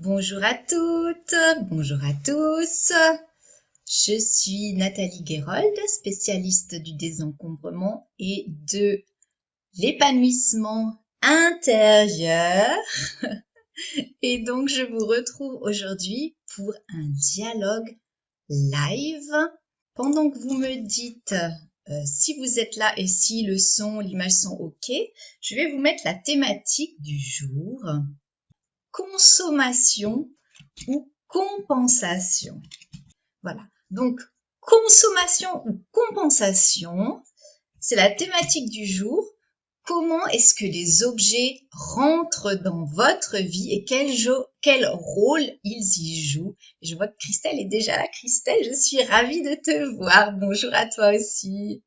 Bonjour à toutes, bonjour à tous. Je suis Nathalie Guérold, spécialiste du désencombrement et de l'épanouissement intérieur. Et donc, je vous retrouve aujourd'hui pour un dialogue live. Pendant que vous me dites si vous êtes là et si le son, l'image sont OK, je vais vous mettre la thématique du jour. Consommation ou compensation. Voilà. Donc, consommation ou compensation, c'est la thématique du jour. Comment est-ce que les objets rentrent dans votre vie et quel rôle ils y jouent? Et je vois que Christelle est déjà là. Christelle, je suis ravie de te voir. Bonjour à toi aussi.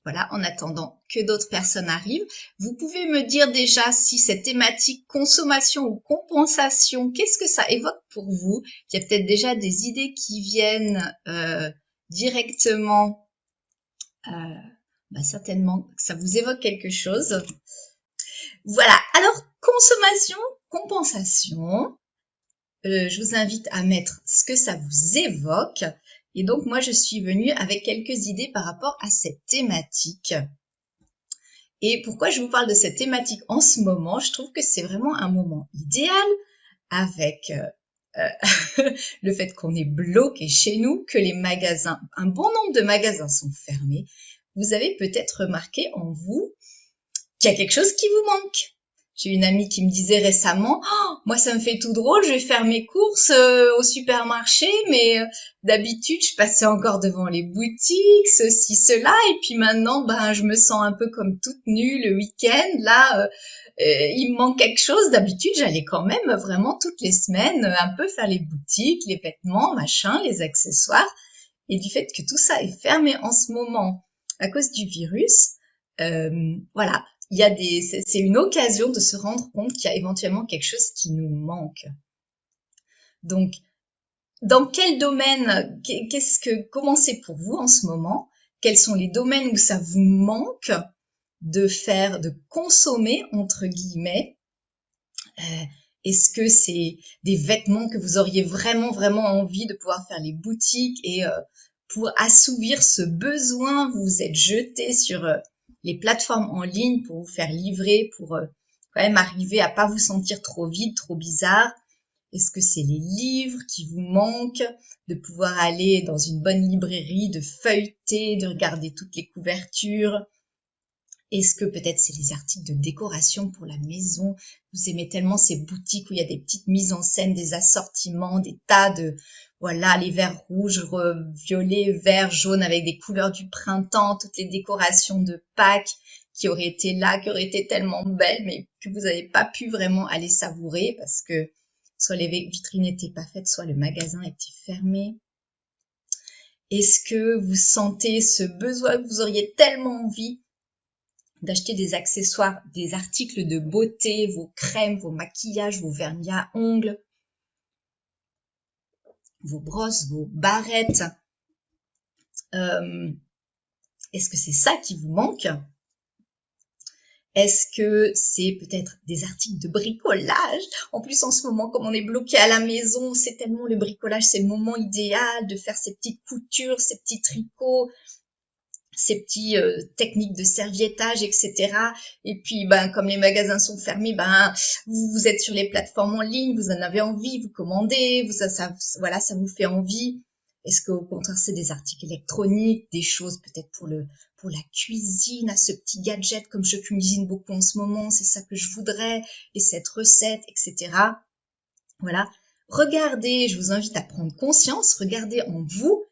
Voilà, en attendant que d'autres personnes arrivent, vous pouvez me dire déjà si cette thématique consommation ou compensation, qu'est-ce que ça évoque pour vous? Il y a peut-être déjà des idées qui viennent directement, certainement que ça vous évoque quelque chose. Voilà, alors consommation, compensation, je vous invite à mettre ce que ça vous évoque. Et donc, moi, je suis venue avec quelques idées par rapport à cette thématique. Et pourquoi je vous parle de cette thématique en ce moment? Je trouve que c'est vraiment un moment idéal avec le fait qu'on est bloqué chez nous, que les magasins, un bon nombre de magasins sont fermés. Vous avez peut-être remarqué en vous qu'il y a quelque chose qui vous manque. J'ai une amie qui me disait récemment, moi ça me fait tout drôle, je vais faire mes courses au supermarché, mais d'habitude je passais encore devant les boutiques, ceci, cela, et puis maintenant je me sens un peu comme toute nue le week-end, là il me manque quelque chose, d'habitude j'allais quand même vraiment toutes les semaines un peu faire les boutiques, les vêtements, machin, les accessoires, et du fait que tout ça est fermé en ce moment à cause du virus, voilà. C'est une occasion de se rendre compte qu'il y a éventuellement quelque chose qui nous manque. Donc, dans quel domaine, comment c'est pour vous en ce moment? Quels sont les domaines où ça vous manque de consommer, entre guillemets? Est-ce que c'est des vêtements que vous auriez vraiment, vraiment envie de pouvoir faire les boutiques et pour assouvir ce besoin, vous vous êtes jeté sur les plateformes en ligne pour vous faire livrer, pour quand même arriver à pas vous sentir trop vide, trop bizarre? Est-ce que c'est les livres qui vous manquent, de pouvoir aller dans une bonne librairie, de feuilleter, de regarder toutes les couvertures? Est-ce que peut-être c'est les articles de décoration pour la maison? Vous aimez tellement ces boutiques où il y a des petites mises en scène, des assortiments, des tas de, voilà, les verres rouges, violets, verts, jaunes avec des couleurs du printemps, toutes les décorations de Pâques qui auraient été là, qui auraient été tellement belles, mais que vous n'avez pas pu vraiment aller savourer parce que soit les vitrines n'étaient pas faites, soit le magasin était fermé. Est-ce que vous sentez ce besoin que vous auriez tellement envie d'acheter des accessoires, des articles de beauté, vos crèmes, vos maquillages, vos vernis à ongles, vos brosses, vos barrettes? Est-ce que c'est ça qui vous manque? Est-ce que c'est peut-être des articles de bricolage? En plus, en ce moment, comme on est bloqué à la maison, c'est tellement le bricolage, c'est le moment idéal de faire ces petites coutures, ces petits tricots, ces petits techniques de serviettage, etc. Et puis, comme les magasins sont fermés, vous êtes sur les plateformes en ligne, vous en avez envie, vous commandez, voilà, ça vous fait envie. Est-ce qu'au contraire, c'est des articles électroniques, des choses peut-être pour la cuisine, à ce petit gadget, comme je cuisine beaucoup en ce moment, c'est ça que je voudrais, et cette recette, etc. Voilà. Regardez, je vous invite à prendre conscience, regardez en vous,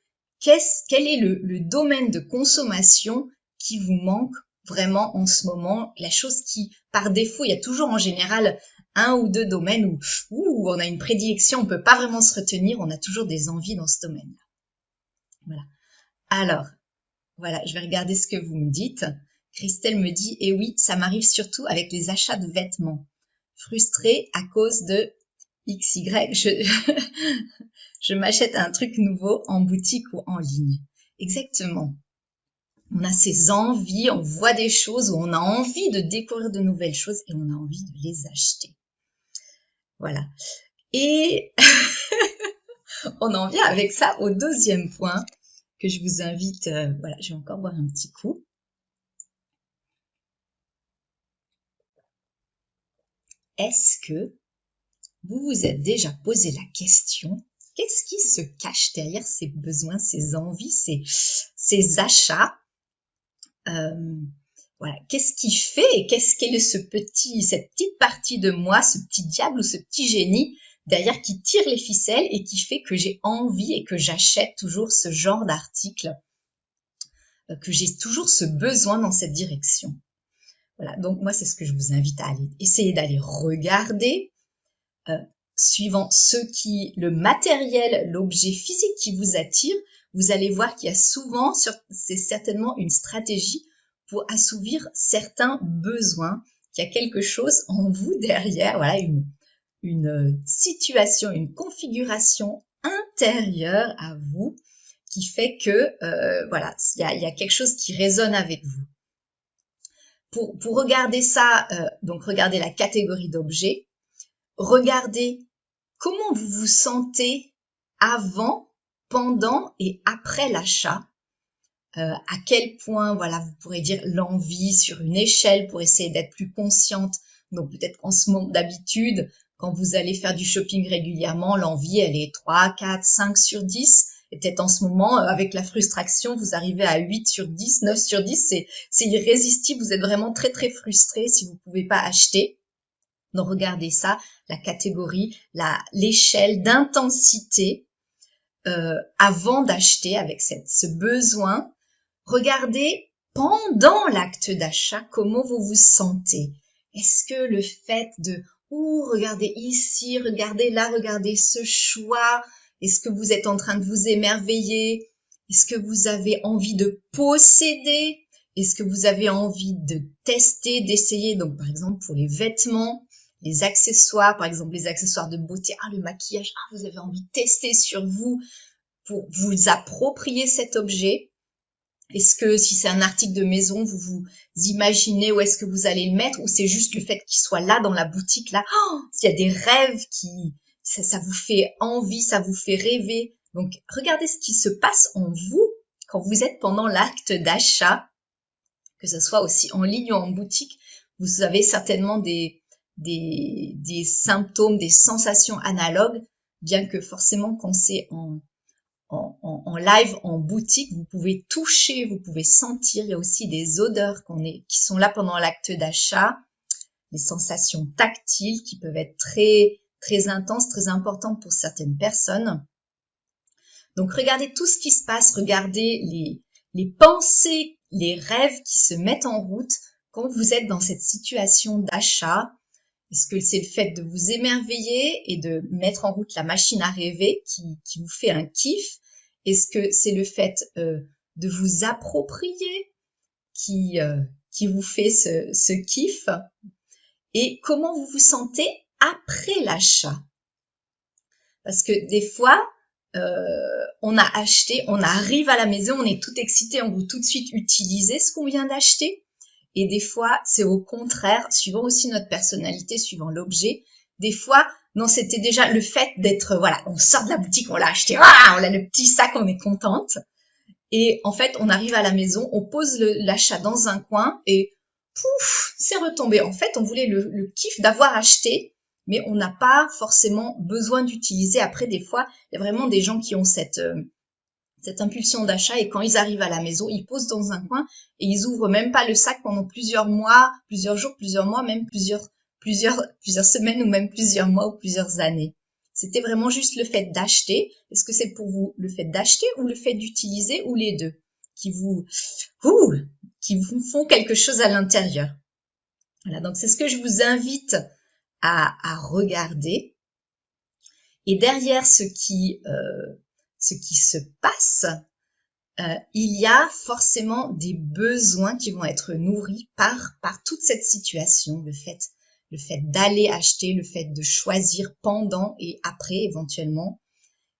quel est le domaine de consommation qui vous manque vraiment en ce moment, la chose qui, par défaut, il y a toujours en général un ou deux domaines où on a une prédilection, on peut pas vraiment se retenir, on a toujours des envies dans ce domaine-là. Voilà. Alors, voilà, je vais regarder ce que vous me dites. Christelle me dit, eh oui, ça m'arrive surtout avec les achats de vêtements. Frustrée à cause de XY, je m'achète un truc nouveau en boutique ou en ligne. Exactement. On a ces envies, on voit des choses où on a envie de découvrir de nouvelles choses et on a envie de les acheter. Voilà. Et on en vient avec ça au deuxième point que je vous invite, voilà, je vais encore boire un petit coup. Est-ce que vous vous êtes déjà posé la question, qu'est-ce qui se cache derrière ces besoins, ces envies, ces achats? Voilà, qu'est-ce qui fait, quelle est cette petite partie de moi, ce petit diable ou ce petit génie derrière qui tire les ficelles et qui fait que j'ai envie et que j'achète toujours ce genre d'article, que j'ai toujours ce besoin dans cette direction. Voilà, donc moi c'est ce que je vous invite à aller essayer d'aller regarder, suivant le matériel, l'objet physique qui vous attire. Vous allez voir qu'il y a souvent, c'est certainement une stratégie pour assouvir certains besoins, qu'il y a quelque chose en vous derrière, voilà, une situation, une configuration intérieure à vous qui fait que, voilà, il y a quelque chose qui résonne avec vous. Pour regarder ça, donc regardez la catégorie d'objets, regardez comment vous vous sentez avant, pendant et après l'achat. À quel point, voilà, vous pourrez dire l'envie sur une échelle pour essayer d'être plus consciente. Donc peut-être qu'en ce moment, d'habitude, quand vous allez faire du shopping régulièrement, l'envie, elle est 3, 4, 5 sur 10. Et peut-être en ce moment, avec la frustration, vous arrivez à 8 sur 10, 9 sur 10. C'est irrésistible. Vous êtes vraiment très, très frustré si vous pouvez pas acheter. Donc regardez ça, la catégorie, l'échelle d'intensité avant d'acheter avec ce besoin. Regardez pendant l'acte d'achat comment vous vous sentez. Est-ce que le fait de regardez ici, regardez là, regardez ce choix, est-ce que vous êtes en train de vous émerveiller? Est-ce que vous avez envie de posséder? Est-ce que vous avez envie de tester, d'essayer? Donc par exemple pour les vêtements, les accessoires, par exemple les accessoires de beauté, le maquillage, vous avez envie de tester sur vous pour vous approprier cet objet. Est-ce que si c'est un article de maison, vous vous imaginez où est-ce que vous allez le mettre, ou c'est juste le fait qu'il soit là dans la boutique là, s'il y a des rêves ça vous fait envie, ça vous fait rêver. Donc regardez ce qui se passe en vous quand vous êtes pendant l'acte d'achat, que ce soit aussi en ligne ou en boutique. Vous avez certainement des symptômes, des sensations analogues, bien que forcément quand c'est en live, en boutique, vous pouvez toucher, vous pouvez sentir. Il y a aussi des odeurs qui sont là pendant l'acte d'achat, des sensations tactiles qui peuvent être très, très intenses, très importantes pour certaines personnes. Donc, regardez tout ce qui se passe, regardez les pensées, les rêves qui se mettent en route quand vous êtes dans cette situation d'achat. Est-ce que c'est le fait de vous émerveiller et de mettre en route la machine à rêver qui vous fait un kiff? Est-ce que c'est le fait de vous approprier qui vous fait ce kiff? Et comment vous vous sentez après l'achat? Parce que des fois, on a acheté, on arrive à la maison, on est tout excité, on veut tout de suite utiliser ce qu'on vient d'acheter. Et des fois, c'est au contraire, suivant aussi notre personnalité, suivant l'objet. Des fois, non, c'était déjà le fait d'être, voilà, on sort de la boutique, on l'a acheté, on a le petit sac, on est contente. Et en fait, on arrive à la maison, on pose l'achat dans un coin et pouf, c'est retombé. En fait, on voulait le kiff d'avoir acheté, mais on n'a pas forcément besoin d'utiliser. Après, des fois, il y a vraiment des gens qui ont cette impulsion d'achat et quand ils arrivent à la maison, ils posent dans un coin et ils ouvrent même pas le sac pendant plusieurs mois, plusieurs jours, plusieurs mois, même plusieurs semaines ou même plusieurs mois ou plusieurs années. C'était vraiment juste le fait d'acheter. Est-ce que c'est pour vous le fait d'acheter ou le fait d'utiliser ou les deux qui vous font quelque chose à l'intérieur? Voilà, donc c'est ce que je vous invite à regarder. Et derrière ce qui se passe, il y a forcément des besoins qui vont être nourris par toute cette situation, le fait d'aller acheter, le fait de choisir pendant et après éventuellement.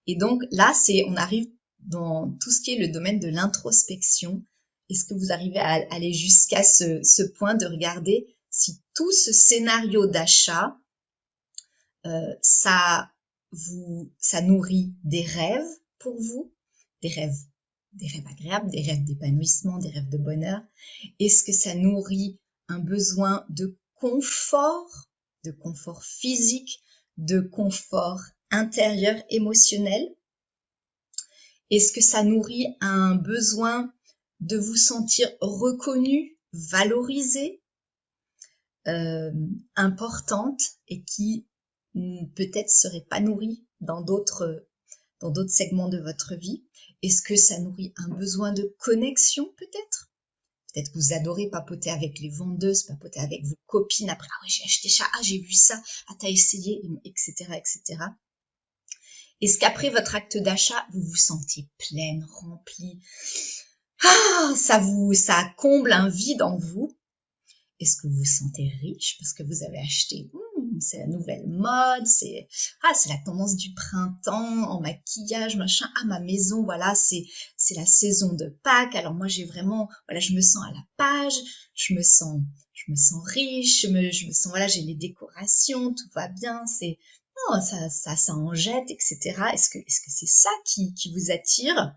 Et donc là, on arrive dans tout ce qui est le domaine de l'introspection. Est-ce que vous arrivez à aller jusqu'à ce point de regarder si tout ce scénario d'achat, ça ça nourrit des rêves pour vous, des rêves agréables, des rêves d'épanouissement, des rêves de bonheur? Est-ce que ça nourrit un besoin de confort physique, de confort intérieur émotionnel? Est-ce que ça nourrit un besoin de vous sentir reconnu, valorisé, importante et qui peut-être serait pas nourrie dans d'autres segments de votre vie? Est-ce que ça nourrit un besoin de connexion peut-être? Peut-être que vous adorez papoter avec les vendeuses, papoter avec vos copines après, ah ouais, j'ai acheté ça, ah j'ai vu ça, ah t'as essayé, etc., etc. Est-ce qu'après votre acte d'achat, vous vous sentez pleine, remplie? Ah, ça comble un vide en vous. Est-ce que vous vous sentez riche parce que vous avez acheté, c'est la nouvelle mode, c'est la tendance du printemps en maquillage, machin. Ah, ma maison, voilà, c'est la saison de Pâques. Alors moi, j'ai vraiment, voilà, je me sens à la page, je me sens riche, je me sens, voilà, j'ai les décorations, tout va bien, non, ça en jette, etc. Est-ce que c'est ça qui vous attire?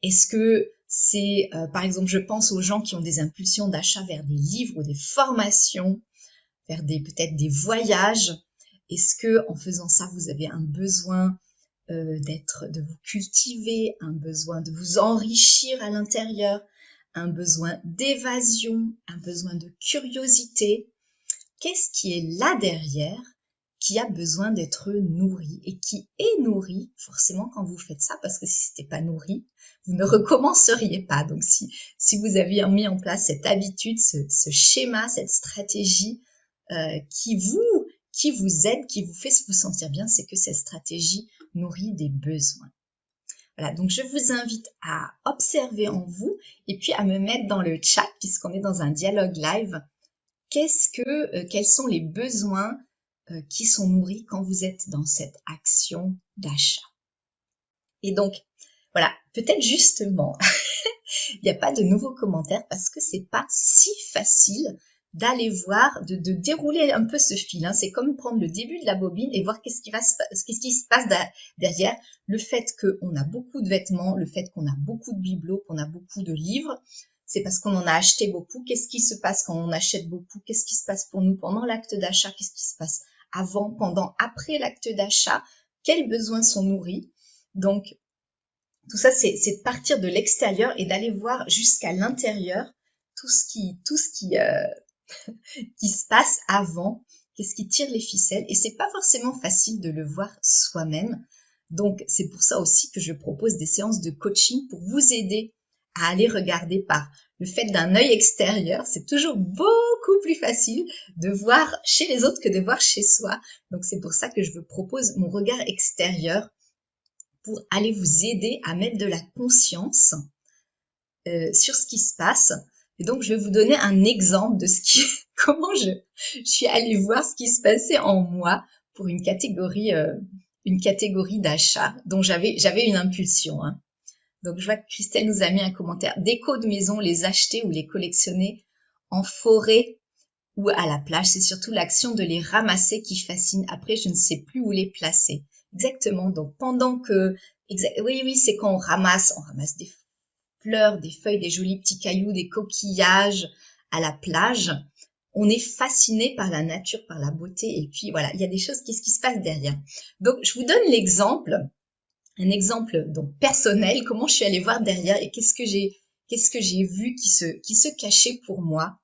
Est-ce que c'est, par exemple, je pense aux gens qui ont des impulsions d'achat vers des livres ou des formations, vers peut-être des voyages. Est-ce que en faisant ça, vous avez un besoin de vous cultiver, un besoin de vous enrichir à l'intérieur, un besoin d'évasion, un besoin de curiosité? Qu'est-ce qui est là derrière, qui a besoin d'être nourri et qui est nourri forcément quand vous faites ça? Parce que si c'était pas nourri, vous ne recommenceriez pas. Donc si vous aviez mis en place cette habitude, ce schéma, cette stratégie qui vous aide, qui vous fait vous sentir bien, c'est que cette stratégie nourrit des besoins. Voilà, donc je vous invite à observer en vous et puis à me mettre dans le chat, puisqu'on est dans un dialogue live, quels sont les besoins qui sont nourris quand vous êtes dans cette action d'achat. Et donc, voilà, peut-être justement, il n'y a pas de nouveaux commentaires parce que c'est pas si facile d'aller voir, de dérouler un peu ce fil. C'est comme prendre le début de la bobine et voir qu'est-ce qui se passe derrière. Le fait qu'on a beaucoup de vêtements, le fait qu'on a beaucoup de bibelots, qu'on a beaucoup de livres, c'est parce qu'on en a acheté beaucoup. Qu'est-ce qui se passe quand on achète beaucoup? Qu'est-ce qui se passe pour nous pendant l'acte d'achat? Qu'est-ce qui se passe avant, pendant, après l'acte d'achat? Quels besoins sont nourris? Donc, tout ça, c'est de partir de l'extérieur et d'aller voir jusqu'à l'intérieur tout ce qui se passe avant, qu'est-ce qui tire les ficelles. Et c'est pas forcément facile de le voir soi-même. Donc, c'est pour ça aussi que je propose des séances de coaching pour vous aider à aller regarder par le fait d'un œil extérieur. C'est toujours beaucoup plus facile de voir chez les autres que de voir chez soi. Donc, c'est pour ça que je vous propose mon regard extérieur pour aller vous aider à mettre de la conscience sur ce qui se passe. Et donc, je vais vous donner un exemple de comment je suis allée voir ce qui se passait en moi pour une catégorie d'achat dont j'avais une impulsion. Donc, je vois que Christelle nous a mis un commentaire. Déco de maison, les acheter ou les collectionner en forêt ou à la plage. C'est surtout l'action de les ramasser qui fascine. Après, je ne sais plus où les placer. Exactement. Donc, oui, c'est quand on ramasse des fleurs, des feuilles, des jolis petits cailloux, des coquillages à la plage. On est fasciné par la nature, par la beauté. Et puis, voilà, il y a des choses, qu'est-ce qui se passe derrière? Donc, je vous donne un exemple donc personnel, comment je suis allée voir derrière et qu'est-ce que j'ai vu qui se cachait pour moi.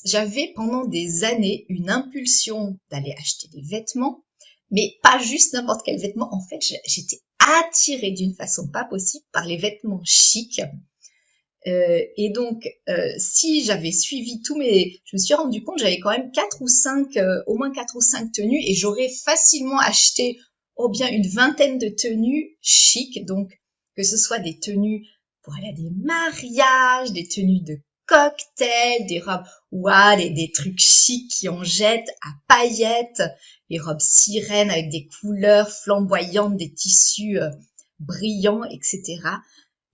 J'avais pendant des années une impulsion d'aller acheter des vêtements, mais pas juste n'importe quel vêtement. En fait, j'étais attirée d'une façon pas possible par les vêtements chics. Et donc, si j'avais suivi je me suis rendu compte, j'avais quand même au moins 4 ou 5 tenues et j'aurais facilement acheté bien une vingtaine de tenues chics. Donc, que ce soit des tenues pour aller à des mariages, des tenues de cocktails, des robes, des trucs chics qui en jettent à paillettes, les robes sirènes avec des couleurs flamboyantes, des tissus brillants, etc.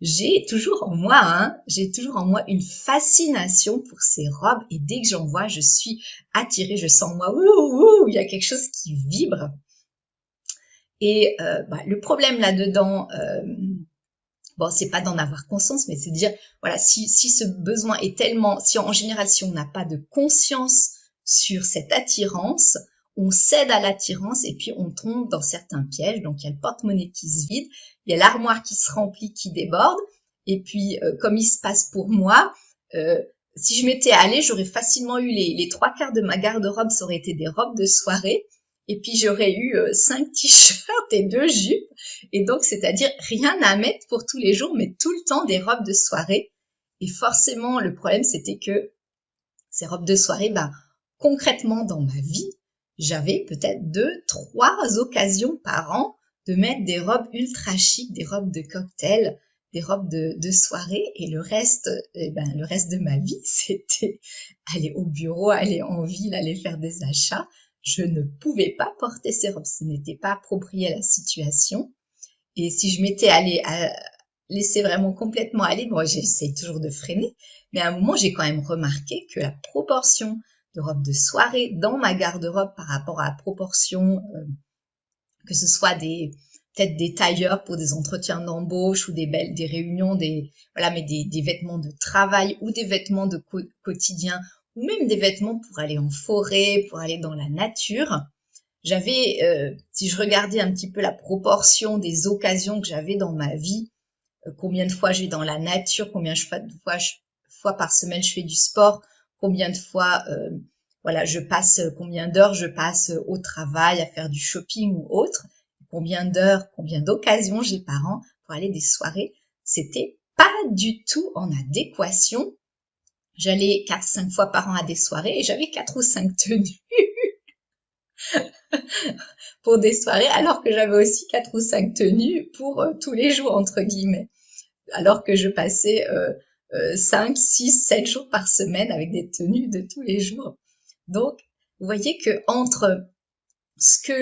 J'ai toujours en moi une fascination pour ces robes et dès que j'en vois, je suis attirée, je sens moi, il y a quelque chose qui vibre. Et le problème là-dedans, bon, c'est pas d'en avoir conscience, mais c'est de dire, voilà, si ce besoin est tellement, si en général, si on n'a pas de conscience sur cette attirance, on cède à l'attirance et puis on tombe dans certains pièges. Donc, il y a le porte-monnaie qui se vide, il y a l'armoire qui se remplit, qui déborde. Et puis, comme il se passe pour moi, si je m'étais allée, j'aurais facilement eu les 3/4 de ma garde-robe, ça aurait été des robes de soirée. Et puis, j'aurais eu 5 t-shirts et 2 jupes. Et donc, c'est-à-dire rien à mettre pour tous les jours, mais tout le temps des robes de soirée. Et forcément, le problème, c'était que ces robes de soirée, concrètement, dans ma vie, j'avais peut-être 2, 3 occasions par an de mettre des robes ultra chic, des robes de cocktail, des robes de soirée. Et le reste de ma vie, c'était aller au bureau, aller en ville, aller faire des achats. Je ne pouvais pas porter ces robes, ce n'était pas approprié à la situation. Et si je m'étais laissé vraiment complètement aller, bon, j'essaie toujours de freiner, mais à un moment, j'ai quand même remarqué que la proportion de robes de soirée dans ma garde-robe par rapport à la proportion, que ce soit peut-être des tailleurs pour des entretiens d'embauche ou des réunions, mais des vêtements de travail ou des vêtements de quotidien, ou même des vêtements pour aller en forêt, pour aller dans la nature. J'avais, si je regardais un petit peu la proportion des occasions que j'avais dans ma vie, combien de fois je vais dans la nature, combien de fois par semaine je fais du sport, combien de fois, combien d'heures je passe au travail à faire du shopping ou autre, combien d'occasions j'ai par an pour aller des soirées, c'était pas du tout en adéquation. J'allais 4-5 fois par an à des soirées et j'avais 4 ou 5 tenues pour des soirées, alors que j'avais aussi 4 ou 5 tenues pour tous les jours, entre guillemets. Alors que je passais 5, 6, 7 jours par semaine avec des tenues de tous les jours. Donc, vous voyez que entre ce que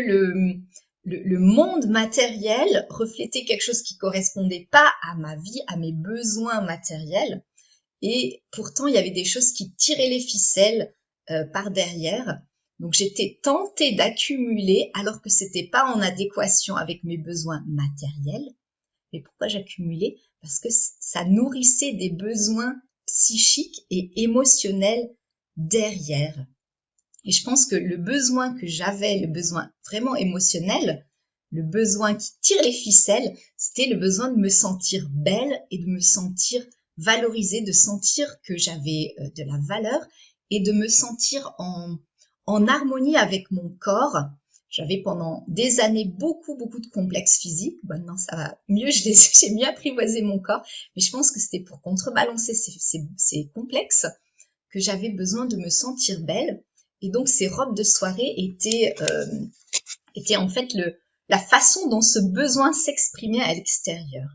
le monde matériel reflétait quelque chose qui correspondait pas à ma vie, à mes besoins matériels, et pourtant il y avait des choses qui tiraient les ficelles par derrière. Donc j'étais tentée d'accumuler alors que c'était pas en adéquation avec mes besoins matériels. Mais pourquoi j'accumulais? Parce que ça nourrissait des besoins psychiques et émotionnels derrière. Et je pense que le besoin que j'avais, le besoin vraiment émotionnel, le besoin qui tire les ficelles, c'était le besoin de me sentir belle et de me sentir valorisée, de sentir que j'avais de la valeur et de me sentir en harmonie avec mon corps. J'avais pendant des années beaucoup de complexes physiques. Maintenant, ça va mieux, j'ai mieux apprivoisé mon corps. Mais je pense que c'était pour contrebalancer ces complexes que j'avais besoin de me sentir belle. Et donc, ces robes de soirée étaient en fait la façon dont ce besoin s'exprimait à l'extérieur.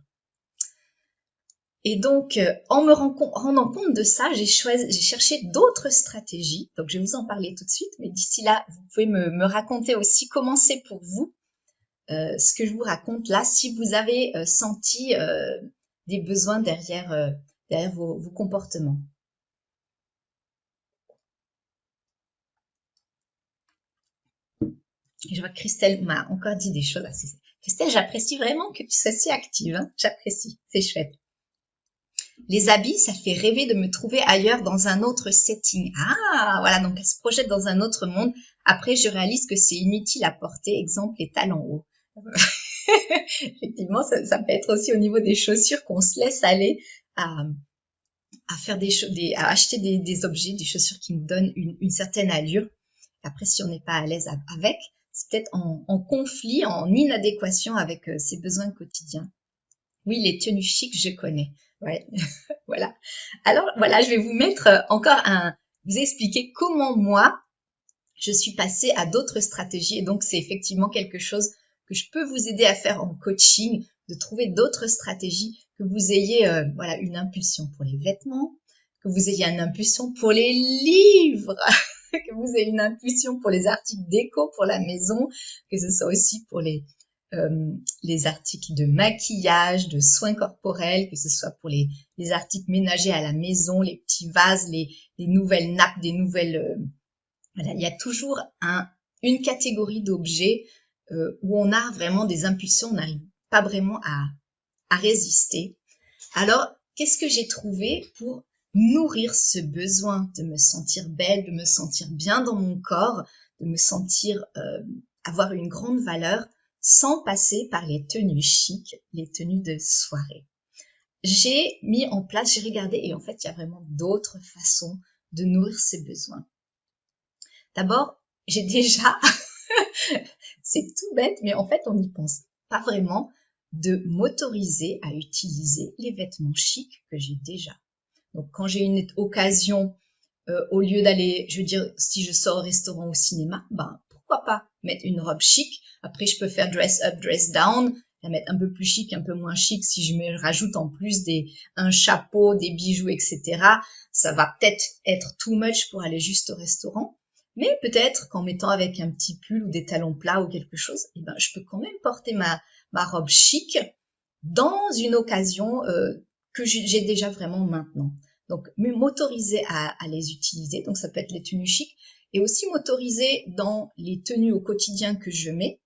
Et donc, en me rendant compte de ça, j'ai cherché d'autres stratégies. Donc, je vais vous en parler tout de suite. Mais d'ici là, vous pouvez me raconter aussi comment c'est pour vous, ce que je vous raconte là, si vous avez senti des besoins derrière vos comportements. Et je vois que Christelle m'a encore dit des choses assez. Christelle, j'apprécie vraiment que tu sois si active. Hein. J'apprécie, c'est chouette. Les habits, ça fait rêver de me trouver ailleurs dans un autre setting. Ah, voilà, donc elle se projette dans un autre monde. Après, je réalise que c'est inutile à porter. Exemple, les talons hauts. Effectivement, ça peut être aussi au niveau des chaussures qu'on se laisse aller à faire à acheter des objets, des chaussures qui nous donnent une certaine allure. Après, si on n'est pas à l'aise avec, c'est peut-être en conflit, en inadéquation avec ses besoins quotidiens. Oui, les tenues chics, je connais. Ouais, voilà. Alors, voilà, je vais vous mettre vous expliquer comment moi, je suis passée à d'autres stratégies. Et donc, c'est effectivement quelque chose que je peux vous aider à faire en coaching, de trouver d'autres stratégies, que vous ayez une impulsion pour les vêtements, que vous ayez une impulsion pour les livres, que vous ayez une impulsion pour les articles déco pour la maison, que ce soit aussi pour les articles de maquillage, de soins corporels, que ce soit pour les articles ménagers à la maison, les petits vases, les nouvelles nappes, voilà, il y a toujours une catégorie d'objets où on a vraiment des impulsions, on n'arrive pas vraiment à résister. Alors, qu'est-ce que j'ai trouvé pour nourrir ce besoin de me sentir belle, de me sentir bien dans mon corps, de me sentir avoir une grande valeur sans passer par les tenues chic, les tenues de soirée. J'ai mis en place, j'ai regardé et en fait, il y a vraiment d'autres façons de nourrir ces besoins. D'abord, j'ai déjà, c'est tout bête, mais en fait, on n'y pense pas vraiment, de m'autoriser à utiliser les vêtements chics que j'ai déjà. Donc, quand j'ai une occasion, au lieu d'aller, je veux dire, si je sors au restaurant ou au cinéma, ben, pourquoi pas mettre une robe chic. Après, je peux faire dress up, dress down, la mettre un peu plus chic, un peu moins chic. Si je me rajoute en plus un chapeau, des bijoux, etc., ça va peut-être être too much pour aller juste au restaurant. Mais peut-être qu'en mettant avec un petit pull ou des talons plats ou quelque chose, eh ben, je peux quand même porter ma robe chic dans une occasion que j'ai déjà vraiment maintenant. Donc, m'autoriser à les utiliser, donc ça peut être les tenues chic, et aussi m'autoriser dans les tenues au quotidien que je mets,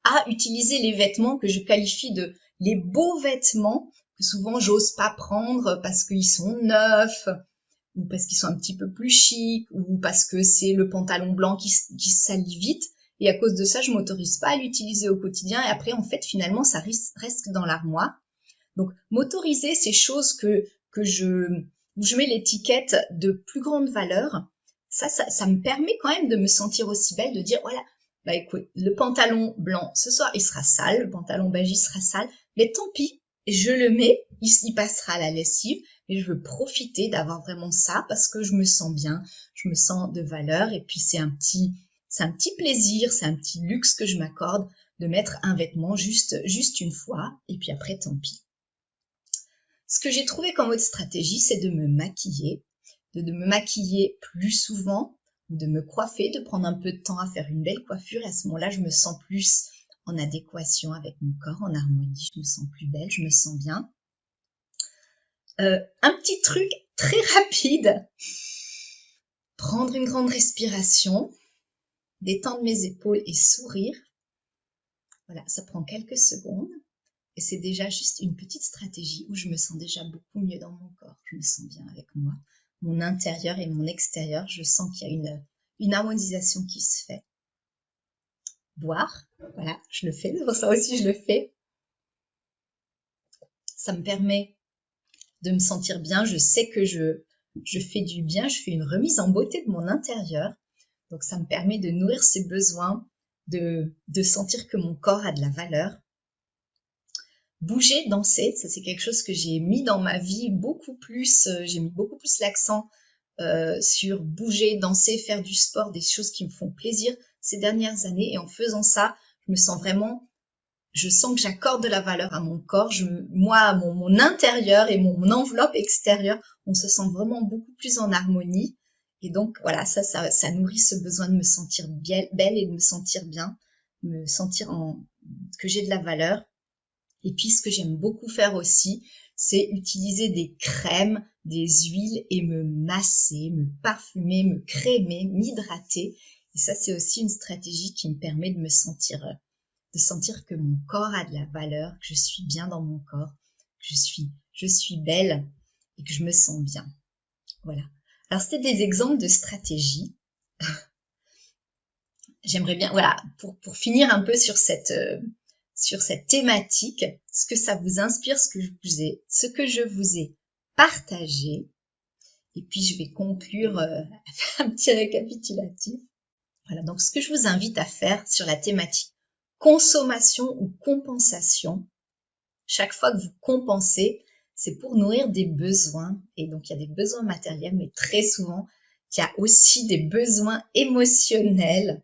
à utiliser les vêtements que je qualifie de les beaux vêtements, que souvent j'ose pas prendre parce qu'ils sont neufs, ou parce qu'ils sont un petit peu plus chics, ou parce que c'est le pantalon blanc qui salit vite, et à cause de ça, je m'autorise pas à l'utiliser au quotidien, et après, en fait, finalement, ça reste dans l'armoire. Donc, m'autoriser ces choses où je mets l'étiquette de plus grande valeur, ça me permet quand même de me sentir aussi belle, de dire, voilà, bah écoute, le pantalon blanc, ce soir, il sera sale, le pantalon beige, il sera sale, mais tant pis, je le mets, il passera à la lessive, et je veux profiter d'avoir vraiment ça parce que je me sens bien, je me sens de valeur, et puis c'est un petit plaisir, c'est un petit luxe que je m'accorde de mettre un vêtement juste une fois, et puis après, tant pis. Ce que j'ai trouvé comme autre stratégie, c'est de me maquiller, de me maquiller plus souvent, de me coiffer, de prendre un peu de temps à faire une belle coiffure. Et à ce moment-là, je me sens plus en adéquation avec mon corps, en harmonie. Je me sens plus belle, je me sens bien. Un petit truc très rapide. Prendre une grande respiration, détendre mes épaules et sourire. Voilà, ça prend quelques secondes. Et c'est déjà juste une petite stratégie où je me sens déjà beaucoup mieux dans mon corps. Je me sens bien avec moi. Mon intérieur et mon extérieur, je sens qu'il y a une harmonisation qui se fait. Boire, voilà, je le fais. Pour ça aussi, je le fais. Ça me permet de me sentir bien. Je sais que je fais du bien. Je fais une remise en beauté de mon intérieur. Donc, ça me permet de nourrir ses besoins, de sentir que mon corps a de la valeur. Bouger, danser, ça c'est quelque chose que j'ai mis dans ma vie beaucoup plus, j'ai mis beaucoup plus l'accent sur bouger, danser, faire du sport, des choses qui me font plaisir ces dernières années. Et en faisant ça, je sens que j'accorde de la valeur à mon corps. Moi, mon intérieur et mon enveloppe extérieure, on se sent vraiment beaucoup plus en harmonie. Et donc voilà, ça nourrit ce besoin de me sentir belle et de me sentir bien, me sentir que j'ai de la valeur. Et puis, ce que j'aime beaucoup faire aussi, c'est utiliser des crèmes, des huiles et me masser, me parfumer, me crémer, m'hydrater. Et ça, c'est aussi une stratégie qui me permet de sentir que mon corps a de la valeur, que je suis bien dans mon corps, que je suis belle et que je me sens bien. Voilà. Alors, c'était des exemples de stratégies. J'aimerais bien, voilà, pour finir un peu sur cette thématique, ce que ça vous inspire, ce que je vous ai partagé. Et puis, je vais conclure un petit récapitulatif. Voilà, donc ce que je vous invite à faire sur la thématique consommation ou compensation, chaque fois que vous compensez, c'est pour nourrir des besoins. Et donc, il y a des besoins matériels, mais très souvent, il y a aussi des besoins émotionnels,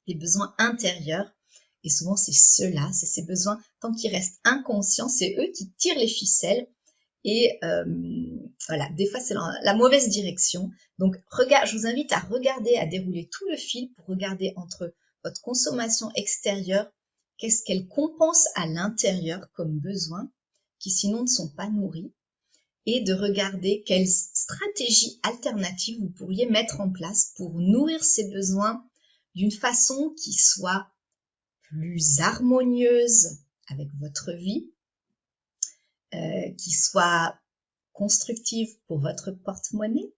des besoins intérieurs. Et souvent, c'est ceux-là, c'est ces besoins, tant qu'ils restent inconscients, c'est eux qui tirent les ficelles. Et voilà, des fois, c'est la mauvaise direction. Donc, je vous invite à regarder, à dérouler tout le fil pour regarder entre votre consommation extérieure, qu'est-ce qu'elle compense à l'intérieur comme besoins, qui sinon ne sont pas nourris, et de regarder quelles stratégies alternatives vous pourriez mettre en place pour nourrir ces besoins d'une façon qui soit plus harmonieuse avec votre vie, qui soit constructive pour votre porte-monnaie,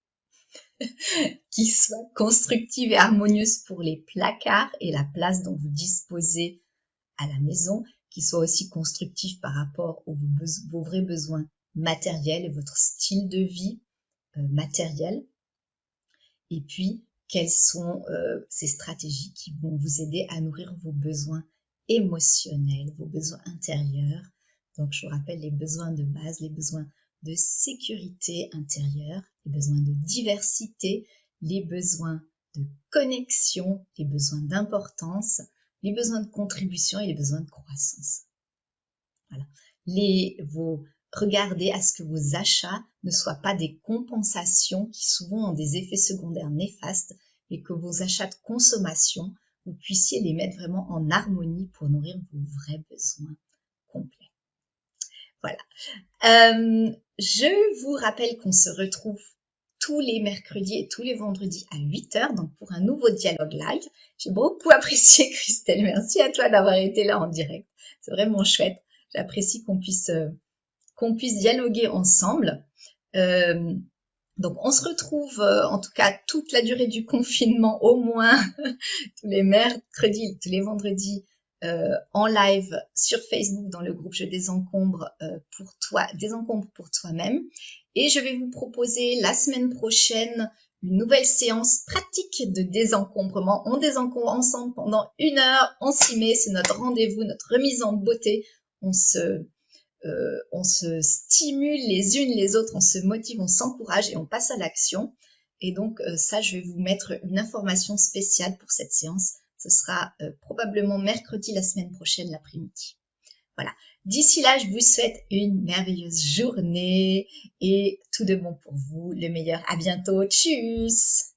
qui soit constructive et harmonieuse pour les placards et la place dont vous disposez à la maison, qui soit aussi constructive par rapport aux vos vrais besoins matériels et votre style de vie matériel. Et puis, quelles sont ces stratégies qui vont vous aider à nourrir vos besoins émotionnels, vos besoins intérieurs. Donc, je vous rappelle les besoins de base, les besoins de sécurité intérieure, les besoins de diversité, les besoins de connexion, les besoins d'importance, les besoins de contribution et les besoins de croissance. Voilà. Regardez à ce que vos achats ne soient pas des compensations qui souvent ont des effets secondaires néfastes et que vos achats de consommation, vous puissiez les mettre vraiment en harmonie pour nourrir vos vrais besoins complets. Voilà. Je vous rappelle qu'on se retrouve tous les mercredis et tous les vendredis à 8h, donc pour un nouveau dialogue live. J'ai beaucoup apprécié, Christelle. Merci à toi d'avoir été là en direct. C'est vraiment chouette. J'apprécie qu'on puisse dialoguer ensemble. Donc, on se retrouve, en tout cas, toute la durée du confinement, au moins tous les mercredis, tous les vendredis, en live sur Facebook dans le groupe Je désencombre pour toi, désencombre pour toi-même. Et je vais vous proposer la semaine prochaine une nouvelle séance pratique de désencombrement. On désencombre ensemble pendant 1 heure, on s'y met, c'est notre rendez-vous, notre remise en beauté. On se stimule les unes les autres, on se motive, on s'encourage et on passe à l'action. Et donc ça, je vais vous mettre une information spéciale pour cette séance. Ce sera probablement mercredi la semaine prochaine, l'après-midi. Voilà. D'ici là, je vous souhaite une merveilleuse journée et tout de bon pour vous. Le meilleur. À bientôt. Tchuss!